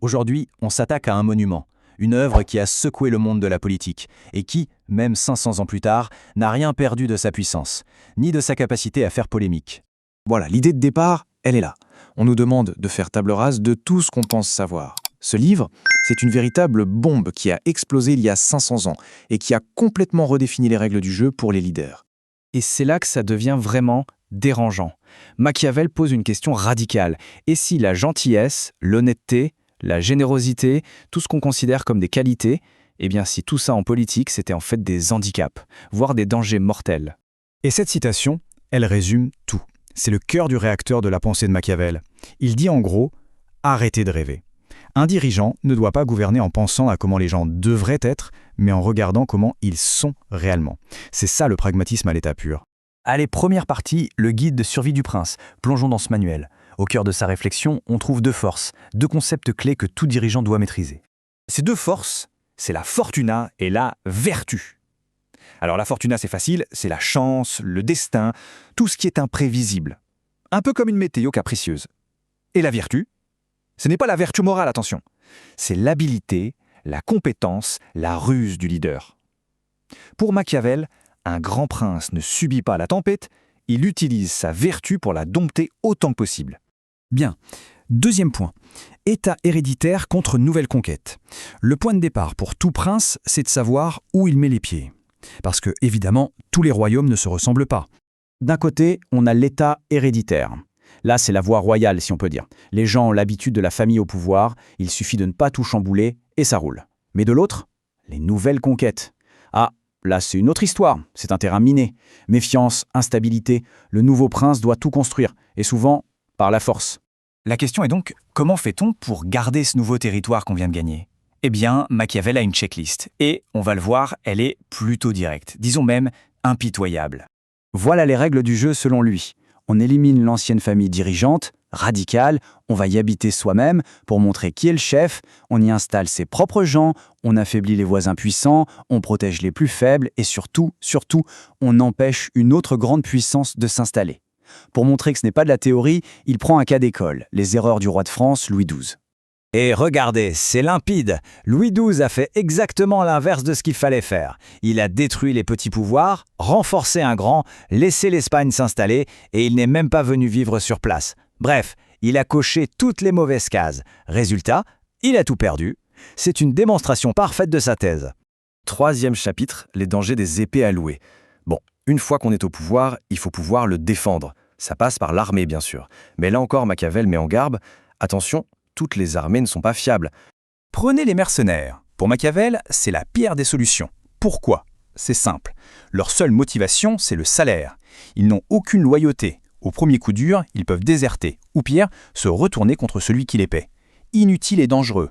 Aujourd'hui, on s'attaque à un monument, une œuvre qui a secoué le monde de la politique, et qui, même 500 ans plus tard, n'a rien perdu de sa puissance, ni de sa capacité à faire polémique. Voilà, l'idée de départ, elle est là. On nous demande de faire table rase de tout ce qu'on pense savoir. Ce livre, c'est une véritable bombe qui a explosé il y a 500 ans et qui a complètement redéfini les règles du jeu pour les leaders. Et c'est là que ça devient vraiment dérangeant. Machiavel pose une question radicale. Et si la gentillesse, l'honnêteté, la générosité, tout ce qu'on considère comme des qualités, eh bien si tout ça en politique, c'était en fait des handicaps, voire des dangers mortels. Et cette citation, elle résume tout. C'est le cœur du réacteur de la pensée de Machiavel. Il dit en gros « arrêtez de rêver ». Un dirigeant ne doit pas gouverner en pensant à comment les gens devraient être, mais en regardant comment ils sont réellement. C'est ça le pragmatisme à l'état pur. Allez, première partie, le guide de survie du prince. Plongeons dans ce manuel. Au cœur de sa réflexion, on trouve deux forces, deux concepts clés que tout dirigeant doit maîtriser. Ces deux forces, c'est la fortuna et la vertu. Alors la fortuna, c'est facile, c'est la chance, le destin, tout ce qui est imprévisible. Un peu comme une météo capricieuse. Et la vertu, ce n'est pas la vertu morale, attention. C'est l'habilité, la compétence, la ruse du leader. Pour Machiavel, un grand prince ne subit pas la tempête, il utilise sa vertu pour la dompter autant que possible. Bien. Deuxième point. État héréditaire contre nouvelle conquête. Le point de départ pour tout prince, c'est de savoir où il met les pieds. Parce que, évidemment, tous les royaumes ne se ressemblent pas. D'un côté, on a l'état héréditaire. Là, c'est la voie royale, si on peut dire. Les gens ont l'habitude de la famille au pouvoir, il suffit de ne pas tout chambouler et ça roule. Mais de l'autre, les nouvelles conquêtes. Ah, là, c'est une autre histoire, c'est un terrain miné. Méfiance, instabilité, le nouveau prince doit tout construire, et souvent par la force. La question est donc, comment fait-on pour garder ce nouveau territoire qu'on vient de gagner ? Eh bien, Machiavel a une checklist, et, on va le voir, elle est plutôt directe, disons même impitoyable. Voilà les règles du jeu selon lui. On élimine l'ancienne famille dirigeante, radicale, on va y habiter soi-même pour montrer qui est le chef, on y installe ses propres gens, on affaiblit les voisins puissants, on protège les plus faibles et surtout, on empêche une autre grande puissance de s'installer. Pour montrer que ce n'est pas de la théorie, il prend un cas d'école, les erreurs du roi de France, Louis XII. Et regardez, c'est limpide. Louis XII a fait exactement l'inverse de ce qu'il fallait faire. Il a détruit les petits pouvoirs, renforcé un grand, laissé l'Espagne s'installer et il n'est même pas venu vivre sur place. Bref, il a coché toutes les mauvaises cases. Résultat, il a tout perdu. C'est une démonstration parfaite de sa thèse. Troisième chapitre, les dangers des épées allouées. Bon, une fois qu'on est au pouvoir, il faut pouvoir le défendre. Ça passe par l'armée, bien sûr. Mais là encore, Machiavel met en garde, attention, toutes les armées ne sont pas fiables. Prenez les mercenaires. Pour Machiavel, c'est la pire des solutions. Pourquoi ? C'est simple. Leur seule motivation, c'est le salaire. Ils n'ont aucune loyauté. Au premier coup dur, ils peuvent déserter, ou pire, se retourner contre celui qui les paie. Inutile et dangereux.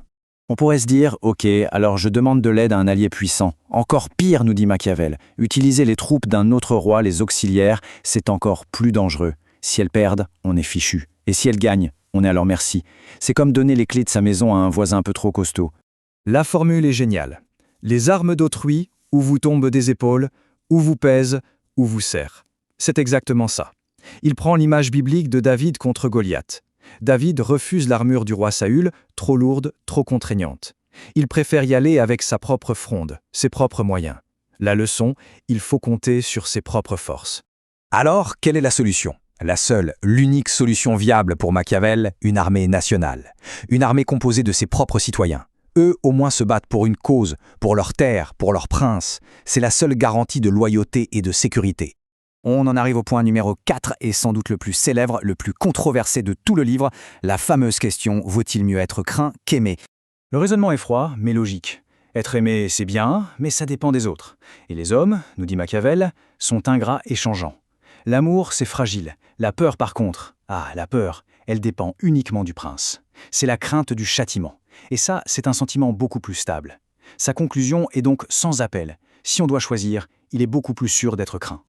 On pourrait se dire, ok, alors je demande de l'aide à un allié puissant. Encore pire, nous dit Machiavel. Utiliser les troupes d'un autre roi, les auxiliaires, c'est encore plus dangereux. Si elles perdent, on est fichu. Et si elles gagnent, on est à leur merci. C'est comme donner les clés de sa maison à un voisin un peu trop costaud. La formule est géniale. Les armes d'autrui, ou vous tombent des épaules, ou vous pèsent, ou vous serrent. C'est exactement ça. Il prend l'image biblique de David contre Goliath. David refuse l'armure du roi Saül, trop lourde, trop contraignante. Il préfère y aller avec sa propre fronde, ses propres moyens. La leçon, il faut compter sur ses propres forces. Alors, quelle est la solution ? La seule, l'unique solution viable pour Machiavel, une armée nationale. Une armée composée de ses propres citoyens. Eux, au moins, se battent pour une cause, pour leur terre, pour leur prince. C'est la seule garantie de loyauté et de sécurité. On en arrive au point numéro 4 et sans doute le plus célèbre, le plus controversé de tout le livre, la fameuse question « Vaut-il mieux être craint qu'aimé ?» Le raisonnement est froid, mais logique. Être aimé, c'est bien, mais ça dépend des autres. Et les hommes, nous dit Machiavel, sont ingrats et changeants. L'amour, c'est fragile. La peur, par contre, la peur, elle dépend uniquement du prince. C'est la crainte du châtiment. Et ça, c'est un sentiment beaucoup plus stable. Sa conclusion est donc sans appel. Si on doit choisir, il est beaucoup plus sûr d'être craint.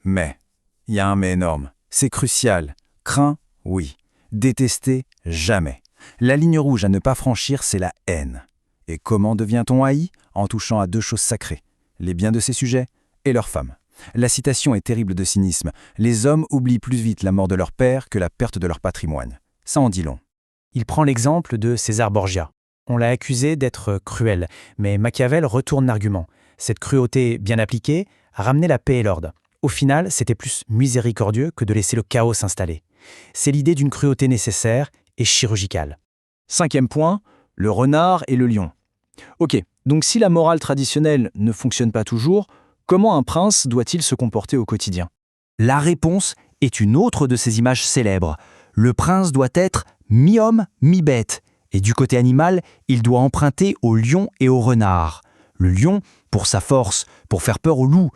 Mais, il y a un mais énorme. C'est crucial. Craint, oui. Détester, jamais. La ligne rouge à ne pas franchir, c'est la haine. Et comment devient-on haï ? En touchant à deux choses sacrées, les biens de ses sujets et leurs femmes. La citation est terrible de cynisme. Les hommes oublient plus vite la mort de leur père que la perte de leur patrimoine. Ça en dit long. Il prend l'exemple de César Borgia. On l'a accusé d'être cruel, mais Machiavel retourne l'argument. Cette cruauté bien appliquée a ramené la paix et l'ordre. Au final, c'était plus miséricordieux que de laisser le chaos s'installer. C'est l'idée d'une cruauté nécessaire et chirurgicale. 5e point, le renard et le lion. Ok, donc si la morale traditionnelle ne fonctionne pas toujours, comment un prince doit-il se comporter au quotidien? La réponse est une autre de ces images célèbres. Le prince doit être mi-homme, mi-bête. Et du côté animal, il doit emprunter au lion et au renard. Le lion, pour sa force, pour faire peur au loup.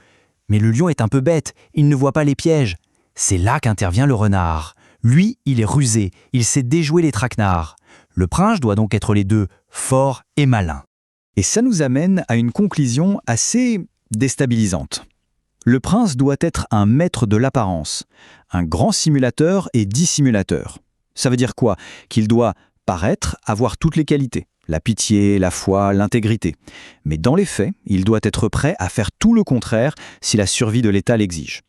Mais le lion est un peu bête, il ne voit pas les pièges. C'est là qu'intervient le renard. Lui, il est rusé, il sait déjouer les traquenards. Le prince doit donc être les deux, fort et malin. Et ça nous amène à une conclusion assez déstabilisante. Le prince doit être un maître de l'apparence, un grand simulateur et dissimulateur. Ça veut dire quoi? Qu'il doit paraître avoir toutes les qualités, la pitié, la foi, l'intégrité. Mais dans les faits, il doit être prêt à faire tout le contraire si la survie de l'État l'exige.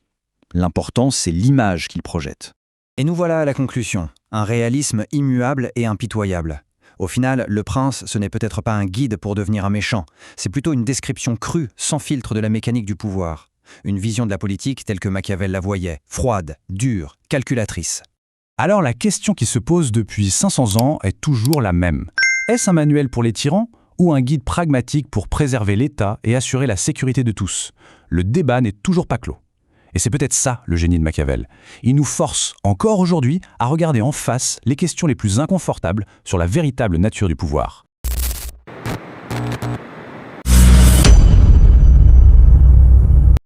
L'important, c'est l'image qu'il projette. Et nous voilà à la conclusion, un réalisme immuable et impitoyable. Au final, le prince, ce n'est peut-être pas un guide pour devenir un méchant, c'est plutôt une description crue, sans filtre de la mécanique du pouvoir. Une vision de la politique telle que Machiavel la voyait, froide, dure, calculatrice. Alors la question qui se pose depuis 500 ans est toujours la même. Est-ce un manuel pour les tyrans ou un guide pragmatique pour préserver l'État et assurer la sécurité de tous? Le débat n'est toujours pas clos. Et c'est peut-être ça le génie de Machiavel. Il nous force, encore aujourd'hui, à regarder en face les questions les plus inconfortables sur la véritable nature du pouvoir.